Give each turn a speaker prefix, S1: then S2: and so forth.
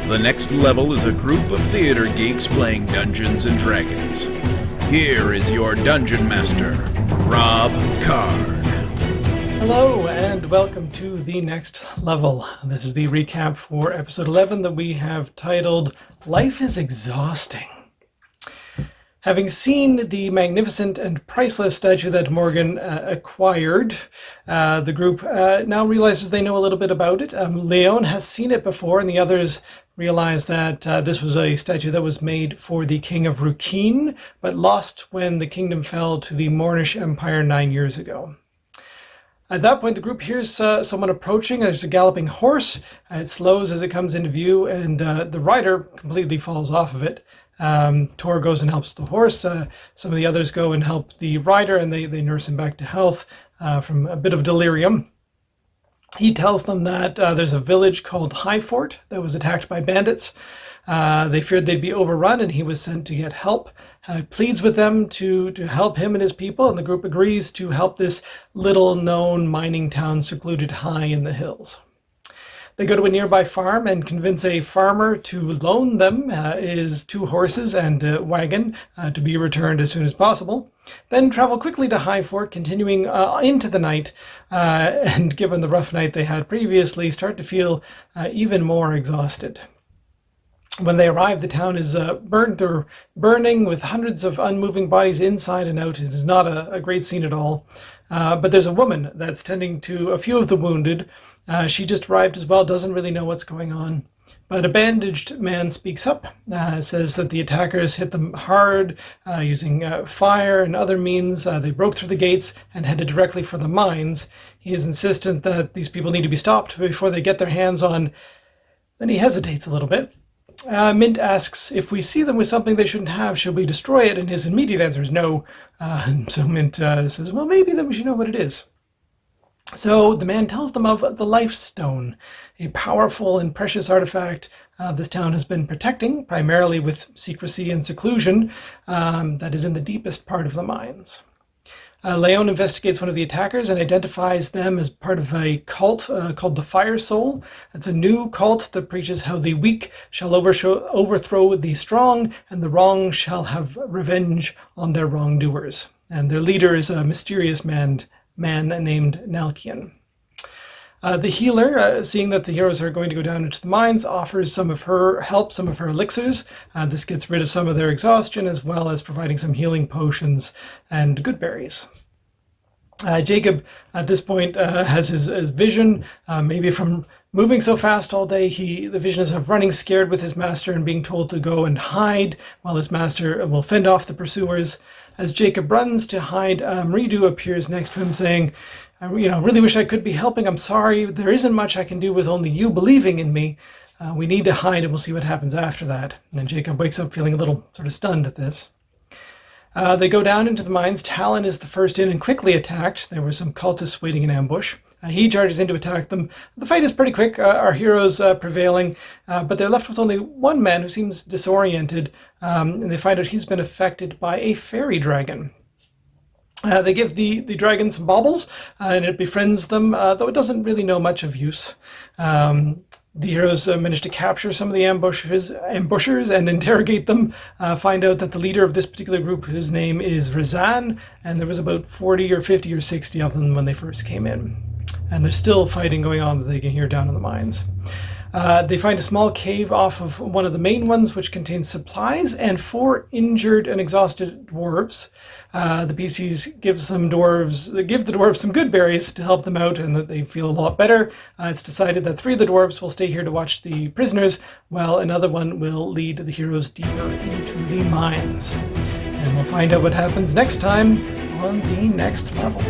S1: The Next Level is a group of theater geeks playing Dungeons and Dragons. Here is your Dungeon Master, Rob Card.
S2: Hello and welcome to The Next Level. This is the recap for episode 11 that we have titled Life is Exhausting. Having seen the magnificent and priceless statue that Morgan acquired, the group now realizes they know a little bit about it. Leon has seen it before, and the others realize that this was a statue that was made for the King of Rukeen, but lost when the kingdom fell to the Mornish Empire 9 years ago. At that point, the group hears someone approaching. There's a galloping horse. It slows as it comes into view, and the rider completely falls off of it. Tor goes and helps the horse. Some of the others go and help the rider, and they nurse him back to health from a bit of delirium. He tells them that there's a village called Highfort that was attacked by bandits. They feared they'd be overrun, and he was sent to get help. Pleads with them to help him and his people, and the group agrees to help this little-known mining town secluded high in the hills. They go to a nearby farm and convince a farmer to loan them his 2 horses and a wagon to be returned as soon as possible. Then travel quickly to Highfort, continuing into the night, and given the rough night they had previously, start to feel even more exhausted. When they arrive, the town is burnt or burning with hundreds of unmoving bodies inside and out. It is not a great scene at all. But there's a woman that's tending to a few of the wounded. She just arrived as well, doesn't really know what's going on. But a bandaged man speaks up, says that the attackers hit them hard using fire and other means. They broke through the gates and headed directly for the mines. He is insistent that these people need to be stopped before they get their hands on. Then he hesitates a little bit. Mint asks if we see them with something they shouldn't have, should we destroy it? And his immediate answer is no. So Mint says, well, maybe then we should know what it is. So the man tells them of the Life Stone, a powerful and precious artifact this town has been protecting, primarily with secrecy and seclusion, that is in the deepest part of the mines. Leon investigates one of the attackers and identifies them as part of a cult called the Fire Soul. It's a new cult that preaches how the weak shall overthrow the strong, and the wrong shall have revenge on their wrongdoers. And their leader is a mysterious man named Nalkian. The healer, seeing that the heroes are going to go down into the mines, offers some of her help, some of her elixirs. This gets rid of some of their exhaustion, as well as providing some healing potions and good berries. Jacob, at this point, has his vision, maybe from moving so fast all day, the vision is of running scared with his master and being told to go and hide, while his master will fend off the pursuers. As Jacob runs to hide, Mridu appears next to him saying, I really wish I could be helping. I'm sorry. There isn't much I can do with only you believing in me. We need to hide, and we'll see what happens after that. And then Jacob wakes up feeling a little sort of stunned at this. They go down into the mines. Talon is the first in and quickly attacked. There were some cultists waiting in ambush. He charges in to attack them. The fight is pretty quick, our heroes prevailing, but they're left with only one man who seems disoriented, and they find out he's been affected by a fairy dragon. They give the dragon some baubles, and it befriends them, though it doesn't really know much of use. The heroes manage to capture some of the ambushers and interrogate them, find out that the leader of this particular group, his name is Razan, and there was about 40 or 50 or 60 of them when they first came in. And there's still fighting going on that they can hear down in the mines. They find a small cave off of one of the main ones, which contains supplies and 4 injured and exhausted dwarves. The PCs give the dwarves some good berries to help them out, and that they feel a lot better. It's decided that 3 of the dwarves will stay here to watch the prisoners, while another one will lead the heroes deeper into the mines. And we'll find out what happens next time on The Next Level.